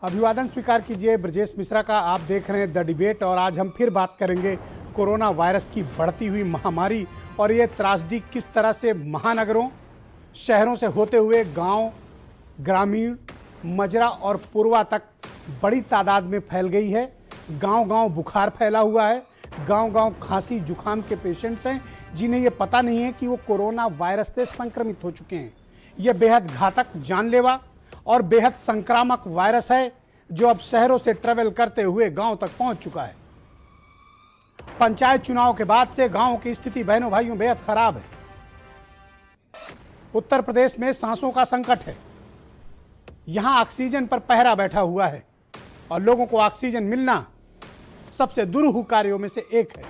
अभिवादन स्वीकार कीजिए ब्रजेश मिश्रा का। आप देख रहे हैं द डिबेट और आज हम फिर बात करेंगे कोरोना वायरस की बढ़ती हुई महामारी और ये त्रासदी किस तरह से महानगरों, शहरों से होते हुए गांव, ग्रामीण, मजरा और पूर्वा तक बड़ी तादाद में फैल गई है। गांव-गांव बुखार फैला हुआ है, गांव-गांव खांसी जुकाम के पेशेंट्स हैं जिन्हें ये पता नहीं है कि वो कोरोना वायरस से संक्रमित हो चुके हैं। यह बेहद घातक, जानलेवा और बेहद संक्रामक वायरस है जो अब शहरों से ट्रेवल करते हुए गांव तक पहुंच चुका है। पंचायत चुनाव के बाद से गांव की स्थिति बहनों भाइयों बेहद खराब है। उत्तर प्रदेश में सांसों का संकट है। यहां ऑक्सीजन पर पहरा बैठा हुआ है और लोगों को ऑक्सीजन मिलना सबसे दुरूह कार्यों में से एक है।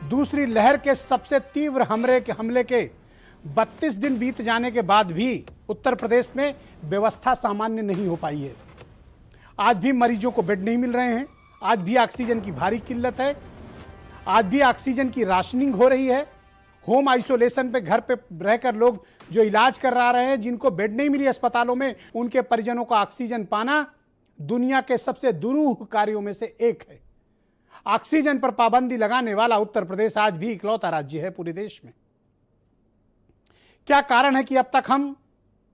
दूसरी लहर के सबसे तीव्र हमले के 32 दिन बीत जाने के बाद भी उत्तर प्रदेश में व्यवस्था सामान्य नहीं हो पाई है। आज भी मरीजों को बेड नहीं मिल रहे हैं, आज भी ऑक्सीजन की भारी किल्लत है, आज भी ऑक्सीजन की राशनिंग हो रही है। होम आइसोलेशन पे घर पे रहकर लोग जो इलाज करा रहे हैं, जिनको बेड नहीं मिली अस्पतालों में, उनके परिजनों को ऑक्सीजन पाना दुनिया के सबसे दुरूह कार्यों में से एक है। ऑक्सीजन पर पाबंदी लगाने वाला उत्तर प्रदेश आज भी इकलौता राज्य है पूरे देश में। क्या कारण है कि अब तक हम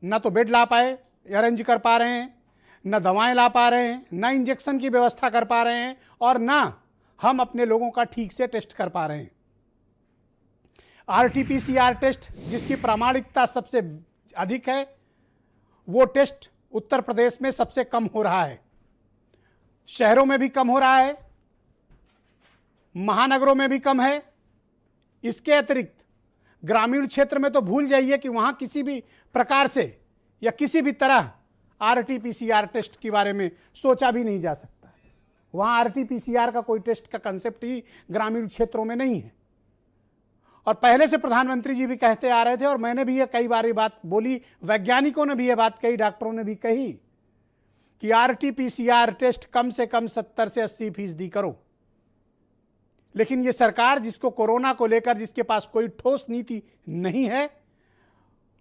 न तो बेड ला पाए, अरेंज कर पा रहे हैं, न दवाएं ला पा रहे हैं, न इंजेक्शन की व्यवस्था कर पा रहे हैं और न हम अपने लोगों का ठीक से टेस्ट कर पा रहे हैं। आरटीपीसीआर टेस्ट जिसकी प्रामाणिकता सबसे अधिक है, वो टेस्ट उत्तर प्रदेश में सबसे कम हो रहा है। शहरों में भी कम हो रहा है, महानगरों में भी कम है। इसके अतिरिक्त ग्रामीण क्षेत्र में तो भूल जाइए कि वहां किसी भी प्रकार से या किसी भी तरह आरटीपीसीआर टेस्ट के बारे में सोचा भी नहीं जा सकता। वहां आरटीपीसीआर का कोई टेस्ट का कंसेप्ट ही ग्रामीण क्षेत्रों में नहीं है। और पहले से प्रधानमंत्री जी भी कहते आ रहे थे और मैंने भी ये कई बार ये बात बोली, वैज्ञानिकों ने भी ये बात कही, डॉक्टरों ने भी कही कि आरटीपीसीआर टेस्ट कम से कम 70 से 80% करो। लेकिन ये सरकार जिसको कोरोना को लेकर जिसके पास कोई ठोस नीति नहीं है,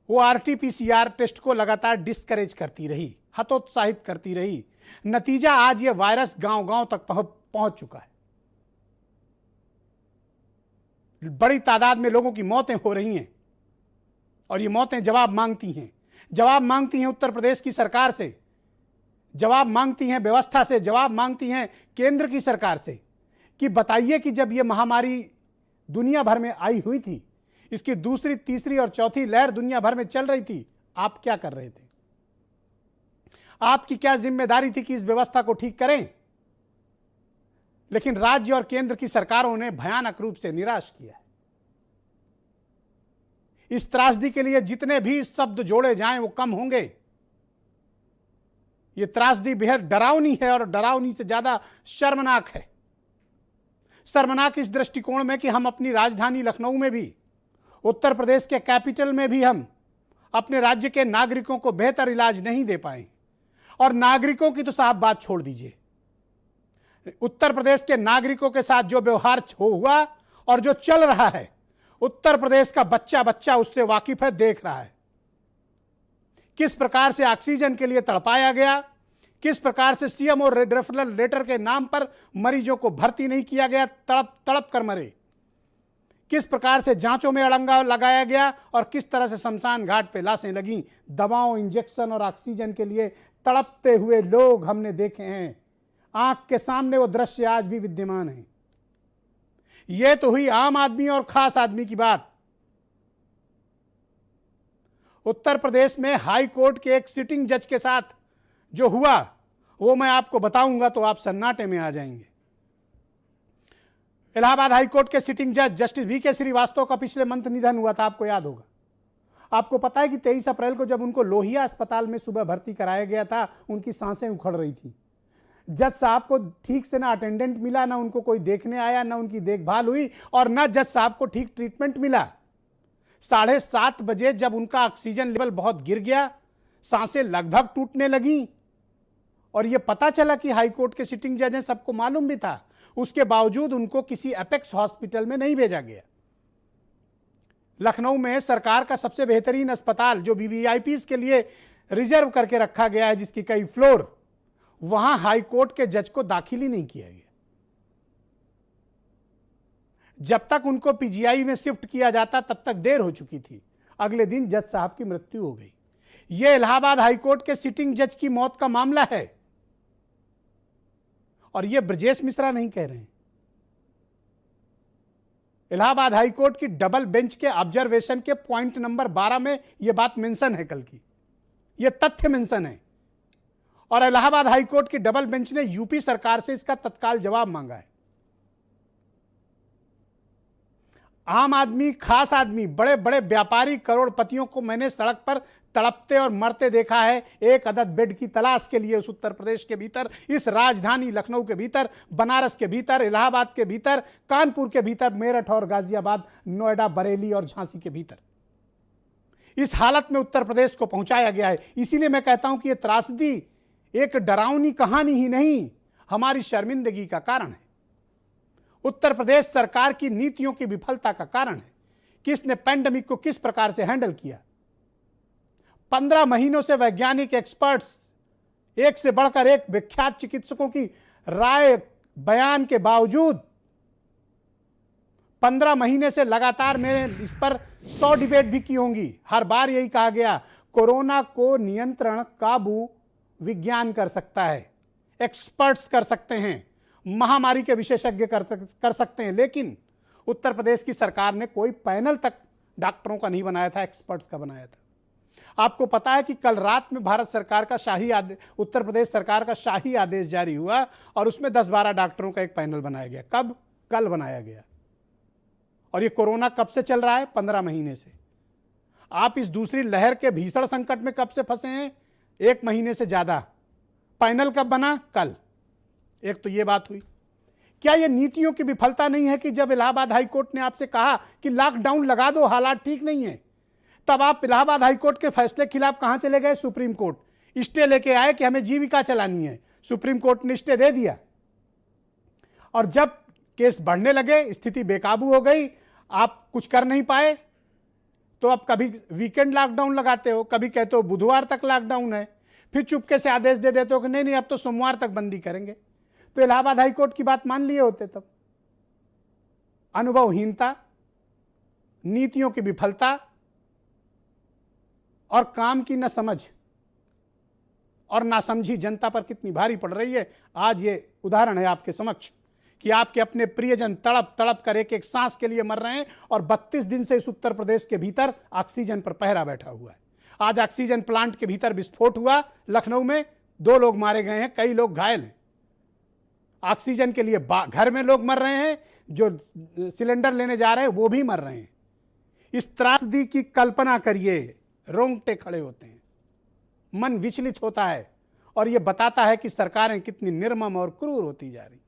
वो आरटीपीसीआर टेस्ट को लगातार डिस्करेज करती रही, हतोत्साहित करती रही। नतीजा आज ये वायरस गांव-गांव तक पहुंच चुका है। बड़ी तादाद में लोगों की मौतें हो रही हैं और ये मौतें जवाब मांगती हैं। जवाब मांगती हैं उत्तर प्रदेश की सरकार से, जवाब मांगती हैं व्यवस्था से, जवाब मांगती हैं केंद्र की सरकार से कि बताइए कि जब ये महामारी दुनिया भर में आई हुई थी, इसकी दूसरी, तीसरी और चौथी लहर दुनिया भर में चल रही थी, आप क्या कर रहे थे? आपकी क्या जिम्मेदारी थी कि इस व्यवस्था को ठीक करें? लेकिन राज्य और केंद्र की सरकारों ने भयानक रूप से निराश किया है। इस त्रासदी के लिए जितने भी शब्द जोड़े जाएं वो कम होंगे। ये त्रासदी बेहद डरावनी है और डरावनी से ज्यादा शर्मनाक है। शर्मनाक इस दृष्टिकोण में कि हम अपनी राजधानी लखनऊ में भी, उत्तर प्रदेश के कैपिटल में भी हम अपने राज्य के नागरिकों को बेहतर इलाज नहीं दे पाए। और नागरिकों की तो साहब बात छोड़ दीजिए, उत्तर प्रदेश के नागरिकों के साथ जो व्यवहार हुआ और जो चल रहा है, उत्तर प्रदेश का बच्चा बच्चा उससे वाकिफ है, देख रहा है। किस प्रकार से ऑक्सीजन के लिए तड़पाया गया, किस प्रकार से सीएम और रेफरल लेटर के नाम पर मरीजों को भर्ती नहीं किया गया, तड़प तड़प कर मरे। किस प्रकार से जांचों में अड़ंगा लगाया गया और किस तरह से शमशान घाट पे लाशें लगी। दवाओं, इंजेक्शन और ऑक्सीजन के लिए तड़पते हुए लोग हमने देखे हैं। आंख के सामने वो दृश्य आज भी विद्यमान है। यह तो हुई आम आदमी और खास आदमी की बात। उत्तर प्रदेश में हाई कोर्ट के एक सिटिंग जज के साथ जो हुआ वो मैं आपको बताऊंगा तो आप सन्नाटे में आ जाएंगे। इलाहाबाद हाई कोर्ट के सिटिंग जज जस्टिस वीके श्रीवास्तव का पिछले मंथ निधन हुआ था, आपको याद होगा। आपको पता है कि 23 अप्रैल को जब उनको लोहिया अस्पताल में सुबह भर्ती कराया गया था, उनकी सांसें उखड़ रही थी। जज साहब को ठीक से ना अटेंडेंट मिला, ना उनको कोई देखने आया, ना उनकी देखभाल हुई और ना जज साहब को ठीक ट्रीटमेंट मिला। 7:30 बजे जब उनका ऑक्सीजन लेवल बहुत गिर गया, सांसें लगभग टूटने लगी और यह पता चला कि हाईकोर्ट के सिटिंग जज हैं, सबको मालूम भी था, उसके बावजूद उनको किसी एपेक्स हॉस्पिटल में नहीं भेजा गया। लखनऊ में सरकार का सबसे बेहतरीन अस्पताल जो वीवीआईपीज के लिए रिजर्व करके रखा गया है, जिसकी कई फ्लोर, वहां हाई कोर्ट के जज को दाखिल ही नहीं किया गया। जब तक उनको पीजीआई में शिफ्ट किया जाता तब तक देर हो चुकी थी। अगले दिन जज साहब की मृत्यु हो गई। यह इलाहाबाद हाईकोर्ट के सिटिंग जज की मौत का मामला है, और यह ब्रजेश मिश्रा नहीं कह रहे हैं। इलाहाबाद हाईकोर्ट की डबल बेंच के ऑब्जर्वेशन के पॉइंट नंबर 12 में यह बात मेंशन है, कल की यह तथ्य मेंशन है। और इलाहाबाद हाईकोर्ट की डबल बेंच ने यूपी सरकार से इसका तत्काल जवाब मांगा है। आम आदमी, खास आदमी, बड़े बड़े व्यापारी, करोड़पतियों को मैंने सड़क पर तड़पते और मरते देखा है एक अदद बेड की तलाश के लिए। उस उत्तर प्रदेश के भीतर, इस राजधानी लखनऊ के भीतर, बनारस के भीतर, इलाहाबाद के भीतर, कानपुर के भीतर, मेरठ और गाजियाबाद, नोएडा, बरेली और झांसी के भीतर इस हालत में उत्तर प्रदेश को पहुंचाया गया है। इसीलिए मैं कहता हूं कि यह त्रासदी एक डरावनी कहानी ही नहीं, हमारी शर्मिंदगी का कारण है। उत्तर प्रदेश सरकार की नीतियों की विफलता का कारण है कि इसने पैंडेमिक को किस प्रकार से हैंडल किया। 15 महीनों से वैज्ञानिक एक्सपर्ट्स, एक से बढ़कर एक विख्यात चिकित्सकों की राय बयान के बावजूद 15 महीने से लगातार मैंने इस पर 100 डिबेट भी की होंगी। हर बार यही कहा गया, कोरोना को नियंत्रण, काबू विज्ञान कर सकता है, एक्सपर्ट्स कर सकते हैं, महामारी के विशेषज्ञ कर सकते हैं। लेकिन उत्तर प्रदेश की सरकार ने कोई पैनल तक डॉक्टरों का नहीं बनाया था, एक्सपर्ट्स का बनाया था। आपको पता है कि कल रात में भारत सरकार का शाही आदेश, उत्तर प्रदेश सरकार का शाही आदेश जारी हुआ और उसमें 10-12 डॉक्टरों का एक पैनल बनाया गया। कब? कल बनाया गया। और ये कोरोना कब से चल रहा है? 15 महीने से। आप इस दूसरी लहर के भीषण संकट में कब से फंसे हैं? 1 महीने से ज्यादा। पैनल कब बना? कल। एक तो ये बात हुई। क्या यह नीतियों की विफलता नहीं है कि जब इलाहाबाद हाईकोर्ट ने आपसे कहा कि लॉकडाउन लगा दो, हालात ठीक नहीं है, तब आप इलाहाबाद हाईकोर्ट के फैसले के खिलाफ कहां चले गए? Supreme court. स्टे लेके आए कि हमें जीविका चलानी है। सुप्रीम कोर्ट ने स्टे दे दिया। और जब केस बढ़ने लगे, स्थिति बेकाबू हो गई, आप कुछ कर नहीं पाए, तो अब कभी वीकेंड लॉकडाउन लगाते हो, कभी कहते हो बुधवार तक लॉकडाउन है, फिर चुपके से आदेश दे देते हो कि नहीं नहीं अब तो सोमवार तक बंदी करेंगे। तो इलाहाबाद हाईकोर्ट की बात मान लिए होते तब। अनुभवहीनता, नीतियों की विफलता और काम की न समझ और नासमझी जनता पर कितनी भारी पड़ रही है, आज ये उदाहरण है आपके समक्ष कि आपके अपने प्रियजन तड़प तड़प कर एक एक सांस के लिए मर रहे हैं और 32 दिन से इस उत्तर प्रदेश के भीतर ऑक्सीजन पर पहरा बैठा हुआ है। आज ऑक्सीजन प्लांट के भीतर विस्फोट हुआ लखनऊ में, 2 लोग मारे गए हैं, कई लोग घायल हैं। ऑक्सीजन के लिए घर में लोग मर रहे हैं, जो सिलेंडर लेने जा रहे हैं वो भी मर रहे हैं। इस त्रासदी की कल्पना करिए, रोंगटे खड़े होते हैं, मन विचलित होता है और यह बताता है कि सरकारें कितनी निर्मम और क्रूर होती जा रही।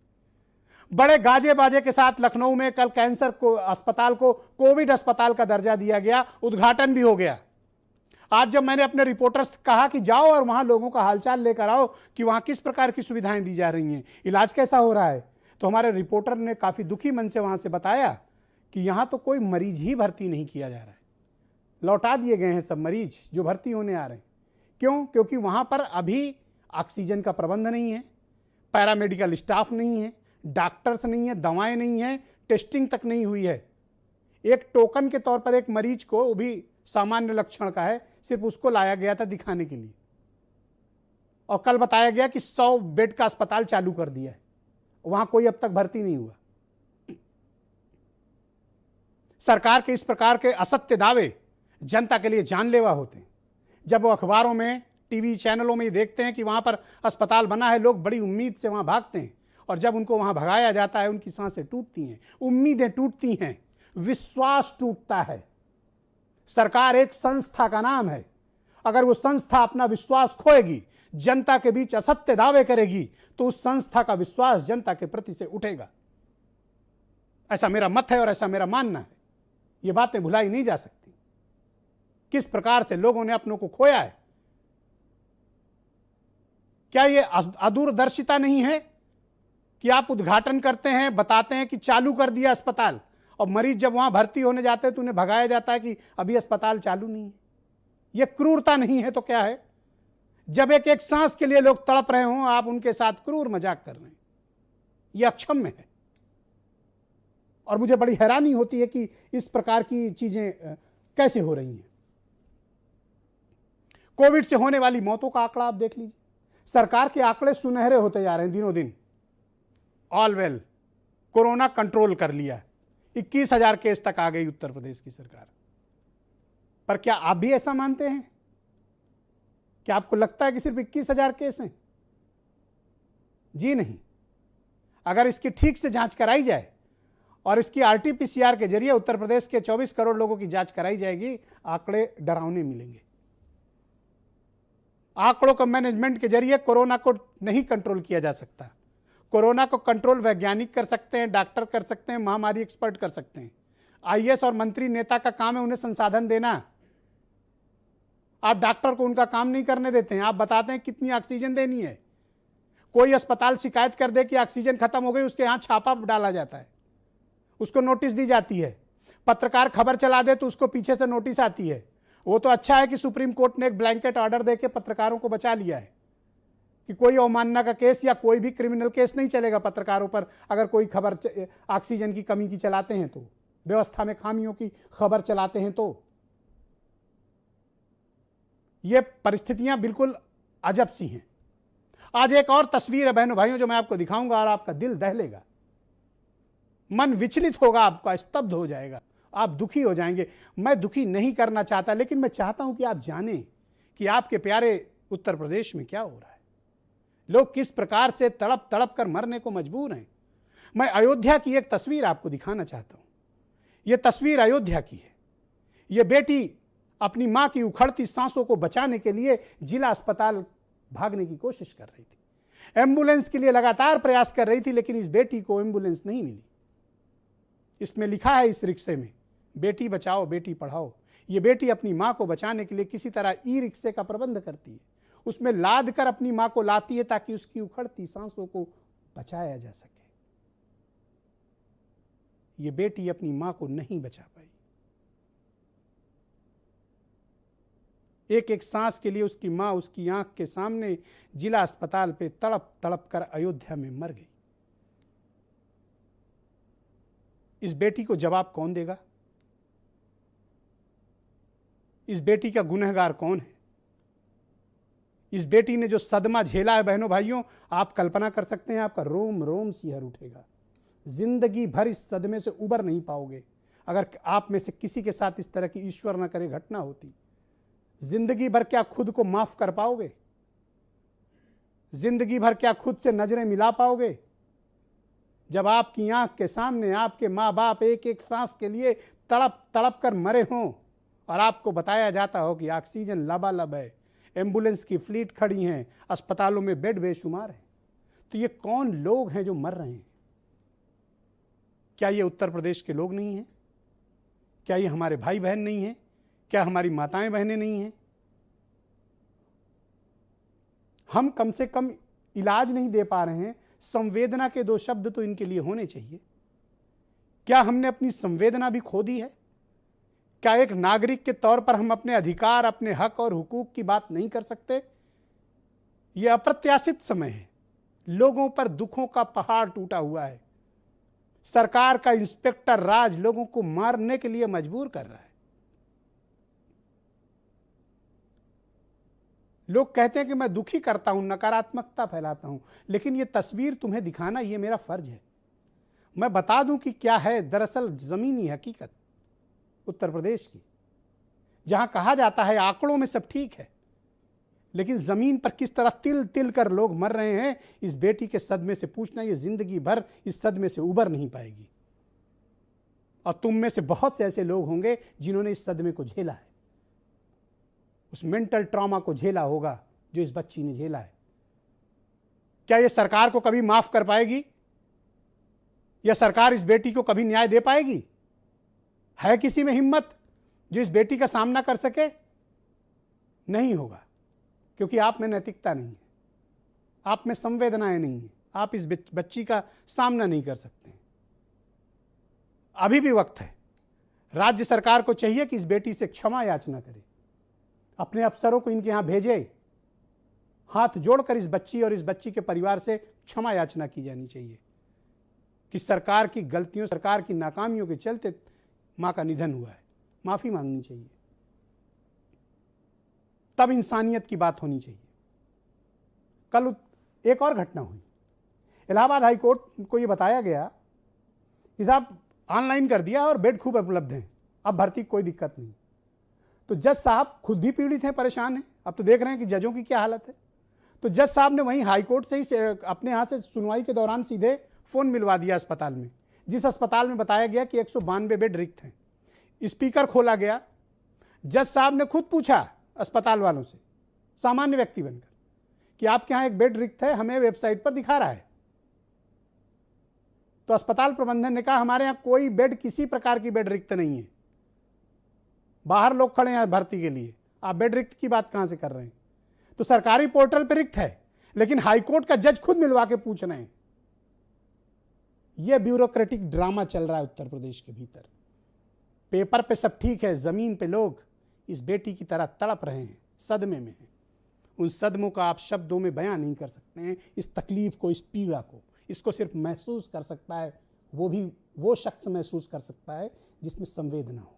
बड़े गाजे बाजे के साथ लखनऊ में कल कैंसर को अस्पताल को कोविड अस्पताल का दर्जा दिया गया, उद्घाटन भी हो गया। आज जब मैंने अपने रिपोर्टर्स कहा कि जाओ और वहां लोगों का हालचाल लेकर आओ कि वहां किस प्रकार की सुविधाएं दी जा रही हैं, इलाज कैसा हो रहा है, तो हमारे रिपोर्टर ने काफी दुखी मन से वहां से बताया कि यहां तो कोई मरीज ही भर्ती नहीं किया जा रहा है, लौटा दिए गए हैं सब मरीज जो भर्ती होने आ रहे हैं। क्यों? क्योंकि वहां पर अभी ऑक्सीजन का प्रबंध नहीं है, पैरामेडिकल स्टाफ नहीं है, डॉक्टर्स नहीं है, दवाएं नहीं है, टेस्टिंग तक नहीं हुई है। एक टोकन के तौर पर एक मरीज को, वो भी सामान्य लक्षण का है, सिर्फ उसको लाया गया था दिखाने के लिए, और कल बताया गया कि 100 बेड का अस्पताल चालू कर दिया है, वहां कोई अब तक भर्ती नहीं हुआ। सरकार के इस प्रकार के असत्य दावे जनता के लिए जानलेवा होते हैं। जब वो अखबारों में, टीवी चैनलों में देखते हैं कि वहां पर अस्पताल बना है, लोग बड़ी उम्मीद से वहां भागते हैं, और जब उनको वहां भगाया जाता है उनकी सांसें टूटती हैं, उम्मीदें टूटती हैं, विश्वास टूटता है। सरकार एक संस्था का नाम है, अगर वो संस्था अपना विश्वास खोएगी, जनता के बीच असत्य दावे करेगी, तो उस संस्था का विश्वास जनता के प्रति से उठेगा। ऐसा मेरा मत है और ऐसा मेरा मानना है। ये बातें भुलाई नहीं जा सकती। किस प्रकार से लोगों ने अपनों को खोया है। क्या ये अदूरदर्शिता नहीं है कि आप उद्घाटन करते हैं, बताते हैं कि चालू कर दिया अस्पताल, और मरीज जब वहां भर्ती होने जाते हैं तो उन्हें भगाया जाता है कि अभी अस्पताल चालू नहीं है। यह क्रूरता नहीं है तो क्या है? जब एक एक सांस के लिए लोग तड़प रहे हों, आप उनके साथ क्रूर मजाक कर रहे हैं। यह अक्षम्य है और मुझे बड़ी हैरानी होती है कि इस प्रकार की चीजें कैसे हो रही हैं। कोविड से होने वाली मौतों का आंकड़ा आप देख लीजिए, सरकार के आंकड़े सुनहरे होते जा रहे हैं दिनों दिन। ऑल वेल, कोरोना कंट्रोल कर लिया, 21,000 केस तक आ गई उत्तर प्रदेश की सरकार। पर क्या आप भी ऐसा मानते हैं? क्या आपको लगता है कि सिर्फ 21,000 केस हैं? जी नहीं। अगर इसकी ठीक से जांच कराई जाए और इसकी आरटीपीसीआर के जरिए उत्तर प्रदेश के 24 करोड़ लोगों की जांच कराई जाएगी, आंकड़े डरावने मिलेंगे। आंकड़ों के मैनेजमेंट के जरिए कोरोना को नहीं कंट्रोल किया जा सकता। कोरोना को कंट्रोल वैज्ञानिक कर सकते हैं, डॉक्टर कर सकते हैं, महामारी एक्सपर्ट कर सकते हैं। आईएएस और मंत्री नेता का काम है उन्हें संसाधन देना। आप डॉक्टर को उनका काम नहीं करने देते हैं। आप बताते हैं कितनी ऑक्सीजन देनी है। कोई अस्पताल शिकायत कर दे कि ऑक्सीजन खत्म हो गई, उसके यहां छापा डाला जाता है, उसको नोटिस दी जाती है। पत्रकार खबर चला दे तो उसको पीछे से नोटिस आती है। वो तो अच्छा है कि सुप्रीम कोर्ट ने एक ब्लैंकेट ऑर्डर देके पत्रकारों को बचा लिया है कि कोई अवमानना का केस या कोई भी क्रिमिनल केस नहीं चलेगा पत्रकारों पर अगर कोई खबर ऑक्सीजन की कमी की चलाते हैं तो, व्यवस्था में खामियों की खबर चलाते हैं तो। ये परिस्थितियां बिल्कुल अजब सी हैं। आज एक और तस्वीर है बहनों भाइयों जो मैं आपको दिखाऊंगा और आपका दिल दहलेगा, मन विचलित होगा, आपका स्तब्ध हो जाएगा, आप दुखी हो जाएंगे। मैं दुखी नहीं करना चाहता, लेकिन मैं चाहता हूं कि आप जानें कि आपके प्यारे उत्तर प्रदेश में क्या हो रहा है, लोग किस प्रकार से तड़प तड़प कर मरने को मजबूर हैं। मैं अयोध्या की एक तस्वीर आपको दिखाना चाहता हूं। यह तस्वीर अयोध्या की है। यह बेटी अपनी मां की उखड़ती सांसों को बचाने के लिए जिला अस्पताल भागने की कोशिश कर रही थी, एम्बुलेंस के लिए लगातार प्रयास कर रही थी, लेकिन इस बेटी को एम्बुलेंस नहीं मिली। इसमें लिखा है इस रिक्शे में, बेटी बचाओ बेटी पढ़ाओ। ये बेटी अपनी मां को बचाने के लिए किसी तरह ई रिक्शे का प्रबंध करती है, उसमें लाद कर अपनी मां को लाती है ताकि उसकी उखड़ती सांसों को बचाया जा सके। ये बेटी अपनी मां को नहीं बचा पाई। एक एक सांस के लिए उसकी मां उसकी आंख के सामने जिला अस्पताल पे तड़प तड़प कर अयोध्या में मर गई। इस बेटी को जवाब कौन देगा? इस बेटी का गुनहगार कौन है? इस बेटी ने जो सदमा झेला है बहनों भाइयों, आप कल्पना कर सकते हैं, आपका रोम रोम सिहर उठेगा। जिंदगी भर इस सदमे से उबर नहीं पाओगे। अगर आप में से किसी के साथ इस तरह की ईश्वर न करे घटना होती, जिंदगी भर क्या खुद को माफ कर पाओगे? जिंदगी भर क्या खुद से नजरें मिला पाओगे? जब आपकी आंख के सामने आपके माँ बाप एक एक सांस के लिए तड़प तड़प कर मरे हों और आपको बताया जाता हो कि ऑक्सीजन लबालब है, एम्बुलेंस की फ्लीट खड़ी हैं, अस्पतालों में बेड बेशुमार हैं, तो ये कौन लोग हैं जो मर रहे हैं? क्या ये उत्तर प्रदेश के लोग नहीं हैं? क्या ये हमारे भाई बहन नहीं हैं? क्या हमारी माताएं बहनें नहीं हैं? हम कम से कम इलाज नहीं दे पा रहे हैं, संवेदना के दो शब्द तो इनके लिए होने चाहिए। क्या हमने अपनी संवेदना भी खो दी है? क्या एक नागरिक के तौर पर हम अपने अधिकार, अपने हक और हुकूक की बात नहीं कर सकते? यह अप्रत्याशित समय है। लोगों पर दुखों का पहाड़ टूटा हुआ है। सरकार का इंस्पेक्टर राज लोगों को मारने के लिए मजबूर कर रहा है। लोग कहते हैं कि मैं दुखी करता हूं, नकारात्मकता फैलाता हूं, लेकिन यह तस्वीर तुम्हें दिखाना यह मेरा फर्ज है। मैं बता दूं कि क्या है दरअसल जमीनी हकीकत उत्तर प्रदेश की, जहां कहा जाता है आंकड़ों में सब ठीक है, लेकिन जमीन पर किस तरह तिल तिल कर लोग मर रहे हैं, इस बेटी के सदमे से पूछना, ये जिंदगी भर इस सदमे से उबर नहीं पाएगी। और तुम में से बहुत से ऐसे लोग होंगे जिन्होंने इस सदमे को झेला है, उस मेंटल ट्रॉमा को झेला होगा जो इस बच्ची ने झेला है। क्या यह सरकार को कभी माफ कर पाएगी? या सरकार इस बेटी को कभी न्याय दे पाएगी? है किसी में हिम्मत जो इस बेटी का सामना कर सके? नहीं होगा, क्योंकि आप में नैतिकता नहीं है, आप में संवेदनाएं नहीं है, आप इस बच्ची का सामना नहीं कर सकते। अभी भी वक्त है। राज्य सरकार को चाहिए कि इस बेटी से क्षमा याचना करे, अपने अफसरों को इनके यहां भेजे हाथ जोड़कर इस बच्ची और इस बच्ची के परिवार से क्षमा याचना की जानी चाहिए कि सरकार की गलतियों, सरकार की नाकामियों के चलते मां का निधन हुआ है। माफी मांगनी चाहिए, तब इंसानियत की बात होनी चाहिए। कल एक और घटना हुई। इलाहाबाद हाई कोर्ट को यह बताया गया कि साहब ऑनलाइन कर दिया और बेड खूब उपलब्ध हैं, अब भर्ती कोई दिक्कत नहीं। तो जज साहब खुद भी पीड़ित हैं, परेशान हैं। अब तो देख रहे हैं कि जजों की क्या हालत है। तो जज साहब ने वहीं हाई कोर्ट से ही अपने यहाँ से सुनवाई के दौरान सीधे फ़ोन मिलवा दिया अस्पताल में, जिस अस्पताल में बताया गया कि 192 बेड रिक्त हैं। स्पीकर खोला गया, जज साहब ने खुद पूछा अस्पताल वालों से, सामान्य व्यक्ति बनकर, कि आपके यहाँ एक बेड रिक्त है, हमें वेबसाइट पर दिखा रहा है। तो अस्पताल प्रबंधन ने कहा हमारे यहाँ कोई बेड, किसी प्रकार की बेड रिक्त नहीं है, बाहर लोग खड़े हैं भर्ती के लिए, आप बेड रिक्त की बात कहां से कर रहे हैं। तो सरकारी पोर्टल पर रिक्त है, लेकिन हाईकोर्ट का जज खुद मिलवा के पूछ रहे हैं। यह ब्यूरोक्रेटिक ड्रामा चल रहा है उत्तर प्रदेश के भीतर। पेपर पे सब ठीक है, जमीन पे लोग इस बेटी की तरह तड़प रहे हैं, सदमे में हैं। उन सदमों का आप शब्दों में बयां नहीं कर सकते हैं। इस तकलीफ को, इस पीड़ा को, इसको सिर्फ महसूस कर सकता है वो भी वो शख्स महसूस कर सकता है जिसमें संवेदना हो,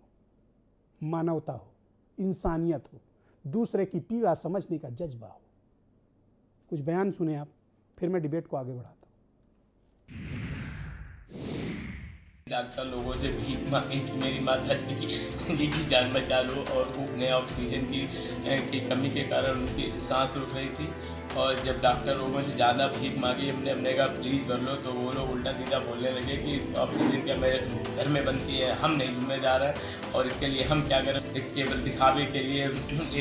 मानवता हो, इंसानियत हो, दूसरे की पीड़ा समझने का जज्बा हो। कुछ बयान सुने आप, फिर मैं डिबेट को आगे बढ़ाता हूं। डॉक्टर लोगों से भीख मांगी कि मेरी माता जी की जान बचा लो, और उन्हें ऑक्सीजन की कमी के कारण उनकी सांस रुक रही थी। और जब डॉक्टर लोगों से ज़्यादा भीख मांगी, हमने कहा प्लीज़ भर लो, तो वो लोग उल्टा सीधा बोलने लगे कि ऑक्सीजन क्या मेरे घर में बनती है, हम नहीं जिम्मेदार हैं, और इसके लिए हम क्या करें। केवल दिखावे के लिए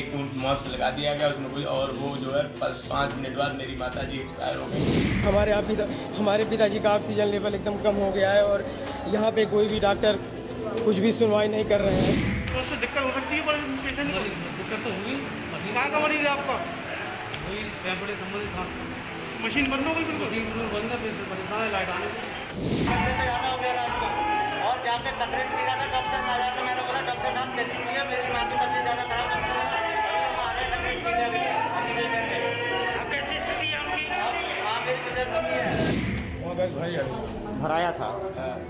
एक मास्क लगा दिया गया उसमें कोई, और वो जो है 5 मिनट बाद मेरी माता जी एक्सपायर हो गई। हमारे पिताजी का ऑक्सीजन लेवल एकदम कम हो गया है, और यहाँ पे कोई भी डॉक्टर कुछ भी सुनवाई नहीं कर रहे हैं। तो उससे दिक्कत हो सकती है, पर पेशेंट को दिक्कत तो होगी। कहाँ का मरीज है आपका? वही फेफड़े संबंधित सांस। मशीन बंद हो गई? बिल्कुल बंद है, पेशेंट परेशान है, लाइट आने और जाके तकलीफ नहीं रहा था। डॉक्टर आ जाते, मैंने बोला डॉक्टर साहब चलिए, मेरी माँ की तबीयत ज़्यादा खराब है, हमारे तकलीफ नहीं है अभी कैसी स्थिति है उनकी? हाँ, मेरी तबीयत कमी है। भराया था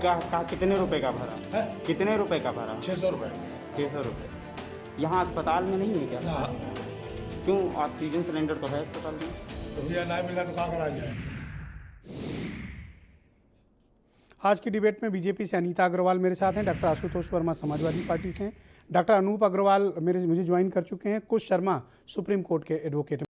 क्या कितने रुपए का भरा है? कितने रुपए का भरा? 600 रुपये। 600 रुपये। यहाँ अस्पताल में नहीं है क्या? ना। क्यों? ऑक्सीजन सिलेंडर तो है अस्पताल में। तो भैया ना मिला तो कहाँ करा जाए। आज की डिबेट में बीजेपी से अनीता अग्रवाल मेरे साथ हैं, डॉक्टर आशुतोष वर्मा समाजवादी पार्टी से हैं, डॉक्टर अनूप अग्रवाल मुझे ज्वाइन कर चुके हैं, कुश शर्मा सुप्रीम कोर्ट के एडवोकेट